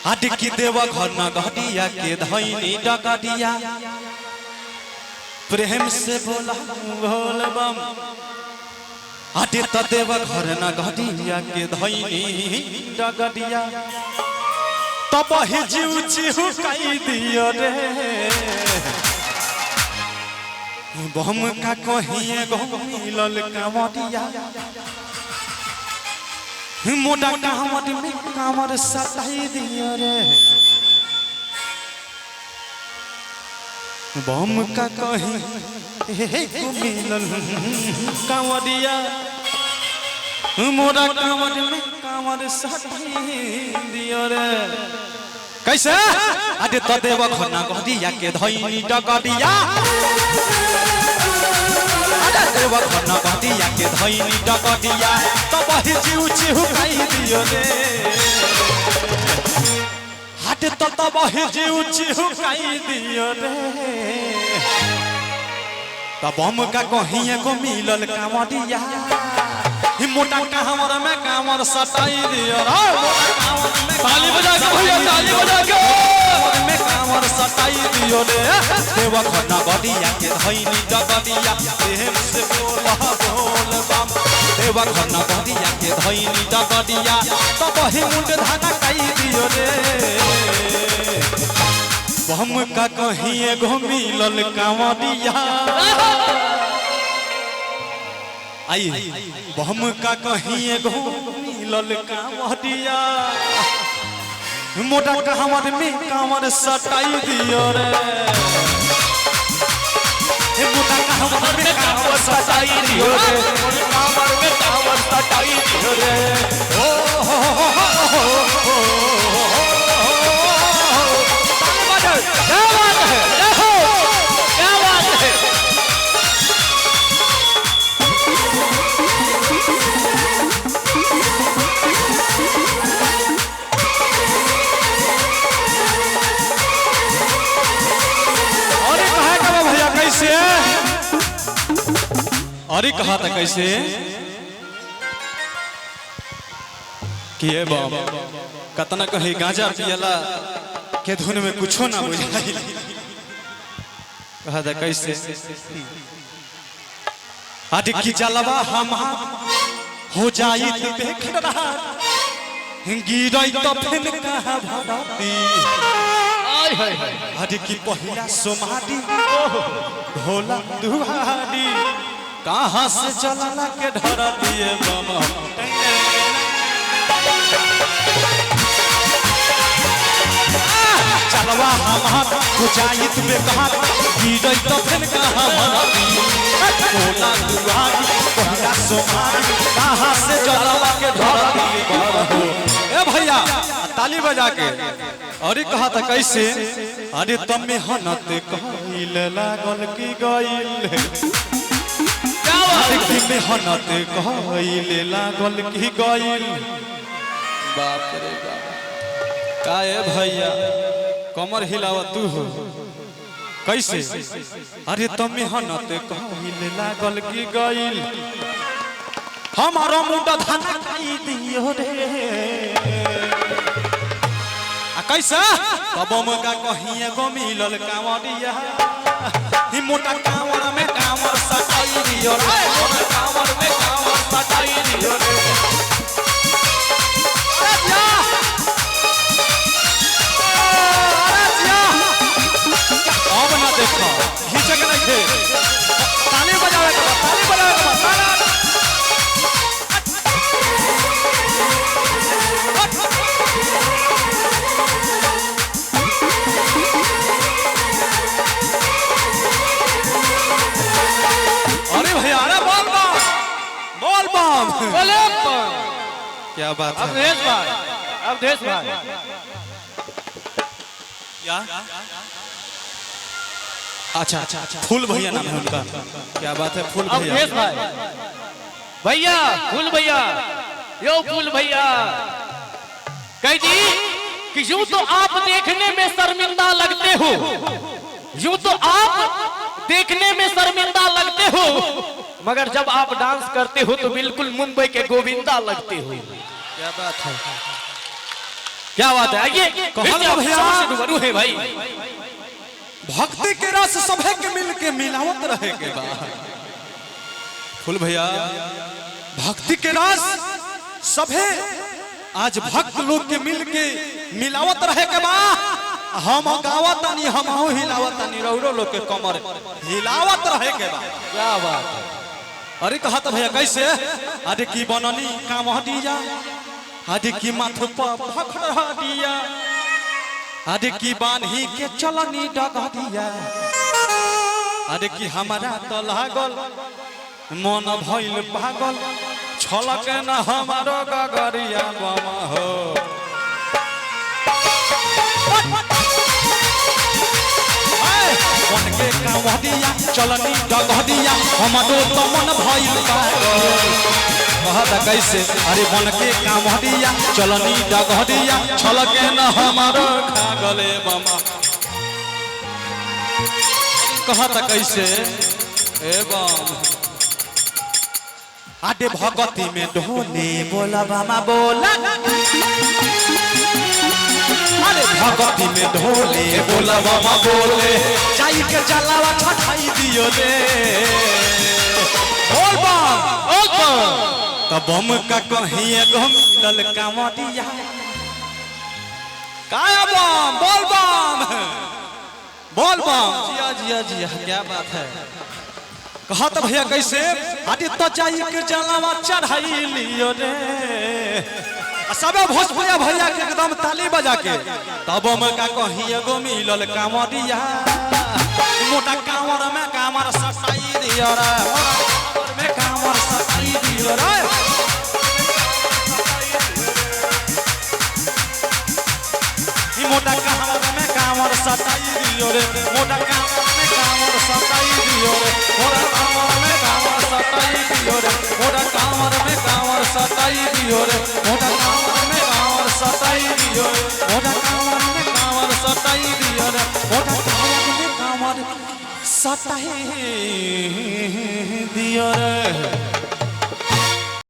की देवा घर न घटिया के धैनी डकटिया प्रेम से बोला भोल बम आटे त देवा घर न घटिया के धैनी डकटिया तब ही जीव चिहु कई दियो रे बम का कहिए गमिलल कामटिया मोटा कामट में कामर सताई दियो रे बम का कहिए गमिलल कामटिया मोटा कामट में कामर सताई दियो रे कैसे अरे त देव खना घटिया के धैनी डकटिया देव खना घटिया के धैनी डकटिया तब ही जीव चिहु कई दियो रे हट तब ही जीव चिहु कई दियो रे तब हम का कहिए को मिलल कामटिया मोटा कामर में कामर सटाई दियो रे ताली बजा के भैया ताली बजा के में कामर सटाई दियो रे देव खना घटिया के धैनी डकटिया प्रेम से बोला बोल बम देव खना घटिया के धैनी डकटिया तब ही मुंड धाना कई दियो रे बम का कहिए गो मिलल कामटिया आई बम का कहिए गो मिलल कामटिया मोटा कामर में कामर सटाई दियो रे मोटा कामर में कामर सटाई दियो रे कामर में कामर सटाई दियो रे ओ क्या बात है देखो क्या बात है कैसे अरे कहा था कैसे किए बाप कतना कहीं गांजा पियला के धुन में कुछो ना बुझाई कहा था कैसे अरे की जलवा हम हो जाई तो देख रहा गिरई तो फिर कहा भरती हरी की पहिला सोमारी भोला दुहारी कहाँ से चलना के ढर दिए बाबा चलवा हमार बुझाइत में कहा गिरई तो फिर कहाँ भरती भोला दुहारी पहिला सोमारी कहाँ से चलना के ढर दिए बाबा ए भैया ताली बजा के अरे कहा था कैसे अरे तब मेहनत कहिल लागल की गइल की मेहनत कहिल लागल की गइल बाप रे बाप काहे भैया कमर हिलावा तू हो कैसे अरे तब मेहनत कहिल लागल की गइल हमारा मुंडा धाना खाई दियो रे कैसा तब का कहिए गो मिलल कांवरिया ही मोटा कांवर में कांवर सटाई दियो रे मोटा कांवर में कांवर सटाई दियो रे अब ना देखो हिचक नहीं थे ताली बजावे के ताली बजावे के क्या बात है अब देश भाई क्या अच्छा फूल भैया नाम है उनका क्या बात है फूल भैया देश भाई भैया फूल भैया यो फूल भैया कह दी कि यूं तो आप देखने में शर्मिंदा लगते हो यूं तो आप देखने में शर्मिंदा लगते हो मगर जब आप डांस करते हो तो बिल्कुल मुंबई के गोविंदा लगते हो। क्या बात है क्या बात है, आइए कहला भैया। सबसे रूबरू है भाई। भक्ति के रस सभे के मिल के मिलावत रहे के बा फूल भैया। भक्ति के रस सभे आज भक्त लोग के मिल के मिलावत रहे के बा। हम गावतानी हम हिलावतानी रौरो लोग के कमर हिलावत रहे के बा। क्या बात है। अरे कहा तो भैया कैसे, अरे की बननी काम दिया, अरे की माथ पर भखड़ दिया, अरे की बान्ही के चलनी डग दिया, अरे की हमारा तो लागल मन भइल पागल, छलक न हमारो गगरिया बम हो। मन के काम दिया चलनी डग दिया, हमारो तो मन भइल पागल। कहता कैसे, अरे मन के काम दिया चलनी डग दिया, छलक न हमारो खागले बमा। कहता कैसे एवं आडे भगती में ढोले बोला बामा बोला, अरे भगती में ढोले बोला बामा बोले, जाई के जलावा छठाई दियो दे। बोल बम तब हम का कहीं एगो मिलल कांवरिया। काया बम बोल बम बोल बम, जिया जिया जिया क्या बात है। कहा तो भैया कैसे, अरे तो जाई के जलावा चढ़ाई लियो रे। सबे भोजपुरिया भैया के एकदम ताली बजा के तब हम का कहीं एगो मिलल कांवरिया। मोटा कांवर में कांवर सटाई दियो रे, कांवर में कांवर सटाई दियो रे। मोटा कांवर में कांवर सटाई दियो रे, मोटा कांवर में कांवर सटाई दियो रे, मोटा कांवर में कांवर सटाई दियो रे, मोटा कांवर में कांवर सटाई दियो रे, मोटा कांवर में कांवर सटाई दियो रे, मोटा कांवर में कांवर सटाई दियो रे, मोटा कांवर में कांवर सटाई दियो रे।